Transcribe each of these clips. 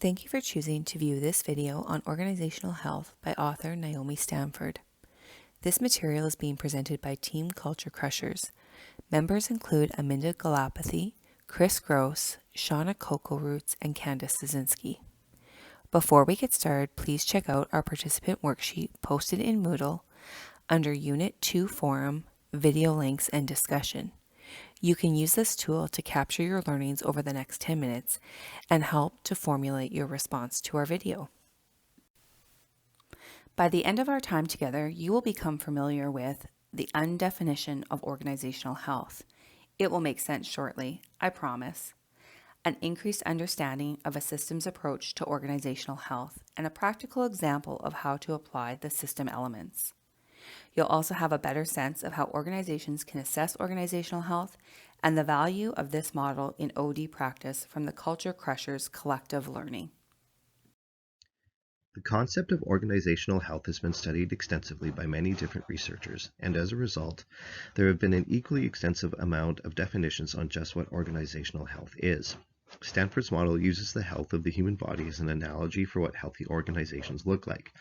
Thank you for choosing to view this video on organizational health by author Naomi Stanford. This material is being presented by Team Culture Crushers. Members include Aminda Galapathy, Chris Gross, Shauna Coco-Roots, and Candace Szynski. Before we get started, please check out our participant worksheet posted in Moodle under Unit 2 Forum, Video Links, and Discussion. You can use this tool to capture your learnings over the next 10 minutes and help to formulate your response to our video. By the end of our time together, you will become familiar with the undefinition of organizational health. It will make sense shortly, I promise. An increased understanding of a systems approach to organizational health and a practical example of how to apply the system elements. You'll also have a better sense of how organizations can assess organizational health and the value of this model in OD practice from the Culture Crushers collective learning. The concept of organizational health has been studied extensively by many different researchers, and as a result, there have been an equally extensive amount of definitions on just what organizational health is. Stanford's model uses the health of the human body as an analogy for what healthy organizations look like.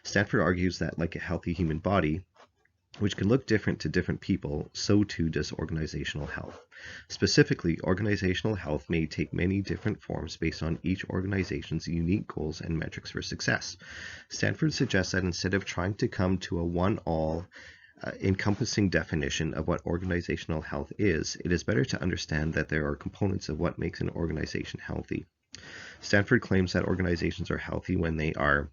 Stanford argues that, like a healthy human body, which can look different to different people, so too does organizational health. Specifically, organizational health may take many different forms based on each organization's unique goals and metrics for success. Stanford suggests that instead of trying to come to a one-all encompassing definition of what organizational health is, it is better to understand that there are components of what makes an organization healthy. Stanford claims that organizations are healthy when they are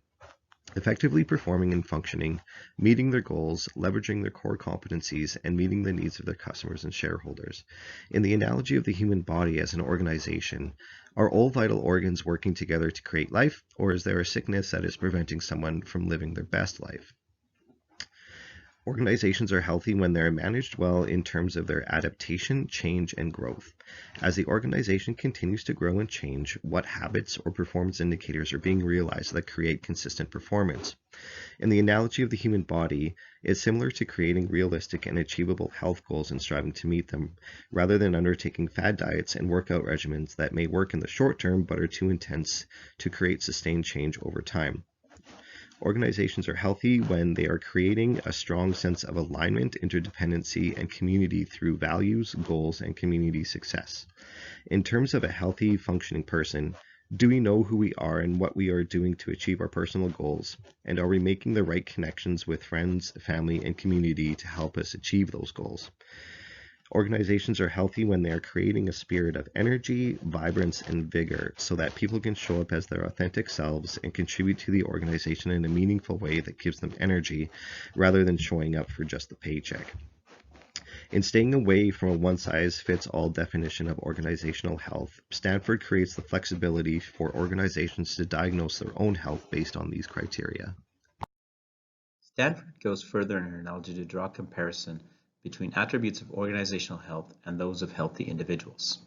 effectively performing and functioning, meeting their goals, leveraging their core competencies, and meeting the needs of their customers and shareholders. In the analogy of the human body as an organization, are all vital organs working together to create life, or is there a sickness that is preventing someone from living their best life? Organizations are healthy when they're managed well in terms of their adaptation, change, and growth. As the organization continues to grow and change, what habits or performance indicators are being realized that create consistent performance? In the analogy of the human body, it's similar to creating realistic and achievable health goals and striving to meet them, rather than undertaking fad diets and workout regimens that may work in the short term but are too intense to create sustained change over time. Organizations are healthy when they are creating a strong sense of alignment, interdependency, and community through values, goals, and community success. In terms of a healthy, functioning person, do we know who we are and what we are doing to achieve our personal goals? And are we making the right connections with friends, family, and community to help us achieve those goals? Organizations are healthy when they are creating a spirit of energy, vibrance, and vigor so that people can show up as their authentic selves and contribute to the organization in a meaningful way that gives them energy rather than showing up for just the paycheck. In staying away from a one-size-fits-all definition of organizational health, Stanford creates the flexibility for organizations to diagnose their own health based on these criteria. Stanford goes further in her analogy to draw a comparison between attributes of organizational health and those of healthy individuals.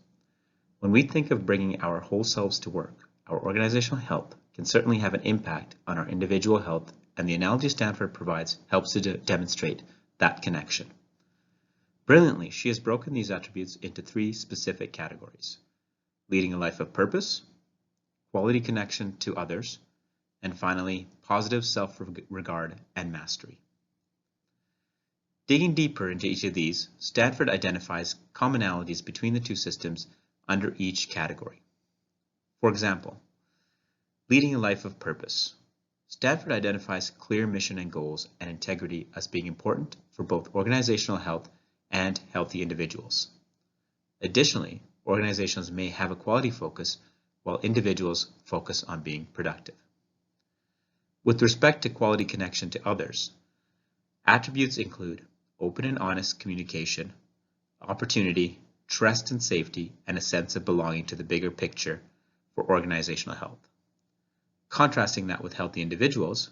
When we think of bringing our whole selves to work, our organizational health can certainly have an impact on our individual health, and the analogy Stanford provides helps to demonstrate that connection. Brilliantly, she has broken these attributes into three specific categories: leading a life of purpose, quality connection to others, and finally, positive self-regard and mastery. Digging deeper into each of these, Stanford identifies commonalities between the two systems under each category. For example, leading a life of purpose. Stanford identifies clear mission and goals and integrity as being important for both organizational health and healthy individuals. Additionally, organizations may have a quality focus while individuals focus on being productive. With respect to quality connection to others, attributes include open and honest communication, opportunity, trust and safety, and a sense of belonging to the bigger picture for organizational health. Contrasting that with healthy individuals,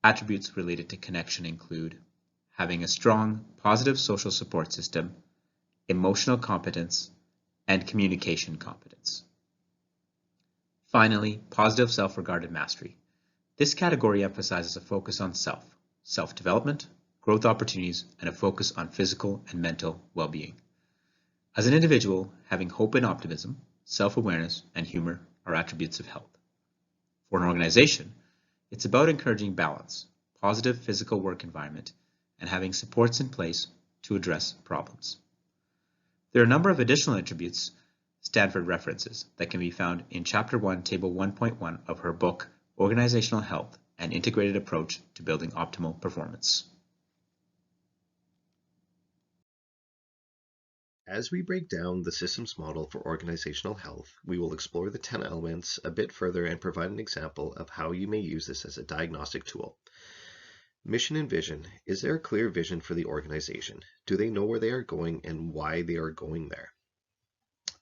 attributes related to connection include having a strong, positive social support system, emotional competence, and communication competence. Finally, positive self-regard and mastery. This category emphasizes a focus on self-development, growth opportunities, and a focus on physical and mental well-being. As an individual, having hope and optimism, self-awareness, and humor are attributes of health. For an organization, it's about encouraging balance, positive physical work environment, and having supports in place to address problems. There are a number of additional attributes Stanford references that can be found in Chapter 1, Table 1.1 of her book, Organizational Health: An Integrated Approach to Building Optimal Performance. As we break down the systems model for organizational health, we will explore the 10 elements a bit further and provide an example of how you may use this as a diagnostic tool. Mission and vision. Is there a clear vision for the organization? Do they know where they are going and why they are going there?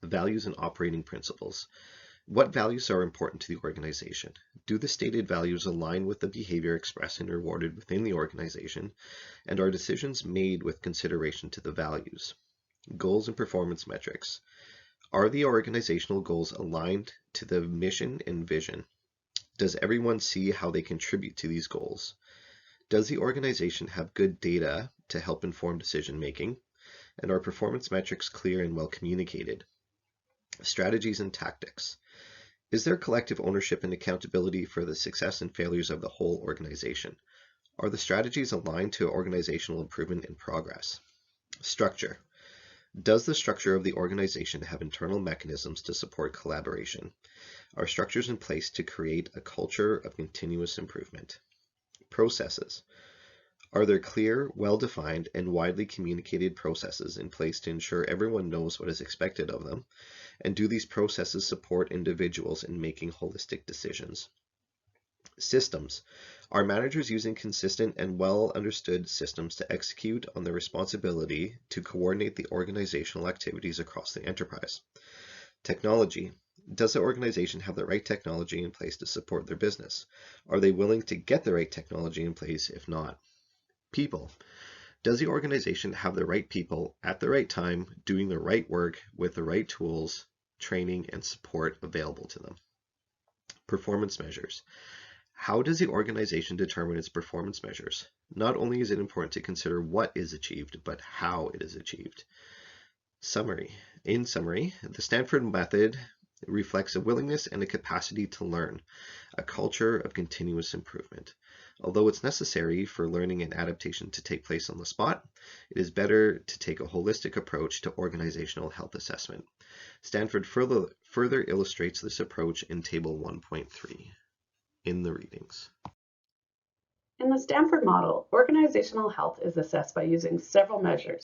Values and operating principles. What values are important to the organization? Do the stated values align with the behavior expressed and rewarded within the organization? And are decisions made with consideration to the values? Goals and performance metrics. Are the organizational goals aligned to the mission and vision? Does everyone see how they contribute to these goals? Does the organization have good data to help inform decision making? And are performance metrics clear and well communicated? Strategies and tactics. Is there collective ownership and accountability for the success and failures of the whole organization? Are the strategies aligned to organizational improvement and progress? Structure. Does the structure of the organization have internal mechanisms to support collaboration? Are structures in place to create a culture of continuous improvement? Processes. Are there clear, well-defined, and widely communicated processes in place to ensure everyone knows what is expected of them? And do these processes support individuals in making holistic decisions? Systems. Are managers using consistent and well understood systems to execute on their responsibility to coordinate the organizational activities across the enterprise? Technology. Does the organization have the right technology in place to support their business? Are they willing to get the right technology in place if not? People. Does the organization have the right people at the right time doing the right work with the right tools, training, and support available to them? Performance measures. How does the organization determine its performance measures? Not only is it important to consider what is achieved, but how it is achieved. Summary. In summary, the Stanford method reflects a willingness and a capacity to learn, a culture of continuous improvement. Although it's necessary for learning and adaptation to take place on the spot, it is better to take a holistic approach to organizational health assessment. Stanford further illustrates this approach in Table 1.3 in the readings. In the Stanford model, organizational health is assessed by using several measures,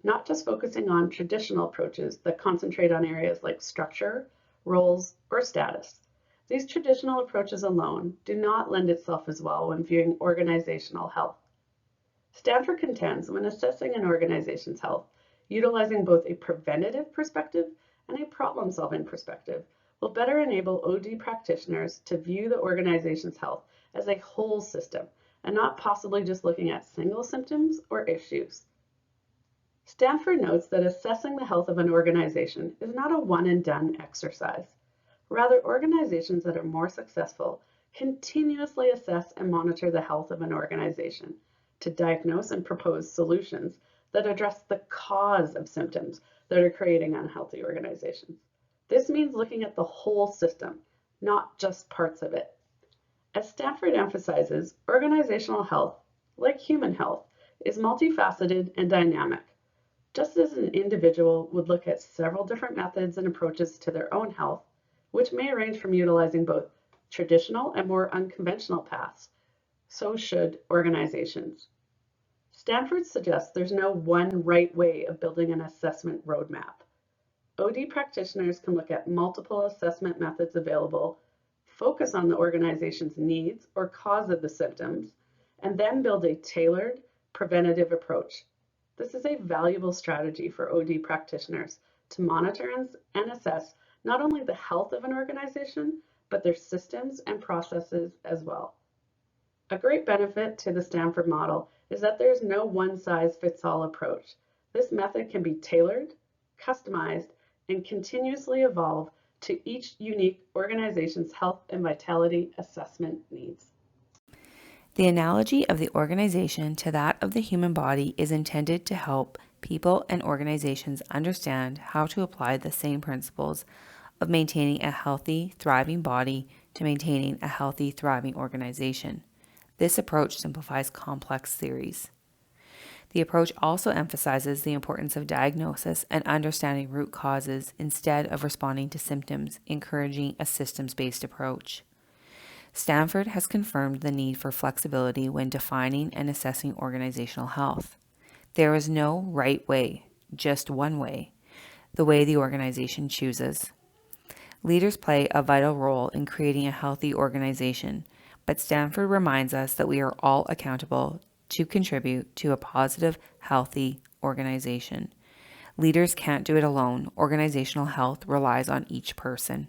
not just focusing on traditional approaches that concentrate on areas like structure, roles, or status. These traditional approaches alone do not lend itself as well when viewing organizational health. Stanford contends when assessing an organization's health, utilizing both a preventative perspective and a problem-solving perspective will better enable OD practitioners to view the organization's health as a whole system and not possibly just looking at single symptoms or issues. Stanford notes that assessing the health of an organization is not a one-and-done exercise. Rather, organizations that are more successful continuously assess and monitor the health of an organization to diagnose and propose solutions that address the cause of symptoms that are creating unhealthy organizations. This means looking at the whole system, not just parts of it. As Stanford emphasizes, organizational health, like human health, is multifaceted and dynamic. Just as an individual would look at several different methods and approaches to their own health, which may range from utilizing both traditional and more unconventional paths, so should organizations. Stanford suggests there's no one right way of building an assessment roadmap. OD practitioners can look at multiple assessment methods available, focus on the organization's needs or cause of the symptoms, and then build a tailored, preventative approach. This is a valuable strategy for OD practitioners to monitor and assess not only the health of an organization, but their systems and processes as well. A great benefit to the Stanford model is that there's no one-size-fits-all approach. This method can be tailored, customized, and continuously evolve to each unique organization's health and vitality assessment needs. The analogy of the organization to that of the human body is intended to help people and organizations understand how to apply the same principles of maintaining a healthy, thriving body to maintaining a healthy, thriving organization. This approach simplifies complex theories. The approach also emphasizes the importance of diagnosis and understanding root causes instead of responding to symptoms, encouraging a systems-based approach. Stanford has confirmed the need for flexibility when defining and assessing organizational health. There is no right way, just one way, the way the organization chooses. Leaders play a vital role in creating a healthy organization, but Stanford reminds us that we are all accountable to contribute to a positive, healthy organization. Leaders can't do it alone. Organizational health relies on each person.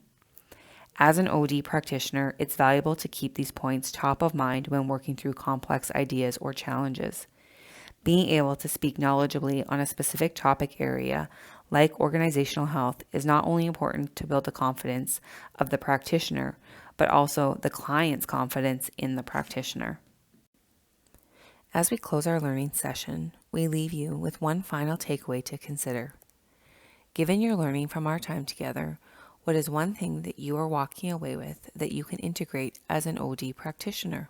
As an OD practitioner, it's valuable to keep these points top of mind when working through complex ideas or challenges. Being able to speak knowledgeably on a specific topic area, like organizational health, is not only important to build the confidence of the practitioner, but also the client's confidence in the practitioner. As we close our learning session, we leave you with one final takeaway to consider. Given your learning from our time together, what is one thing that you are walking away with that you can integrate as an OD practitioner?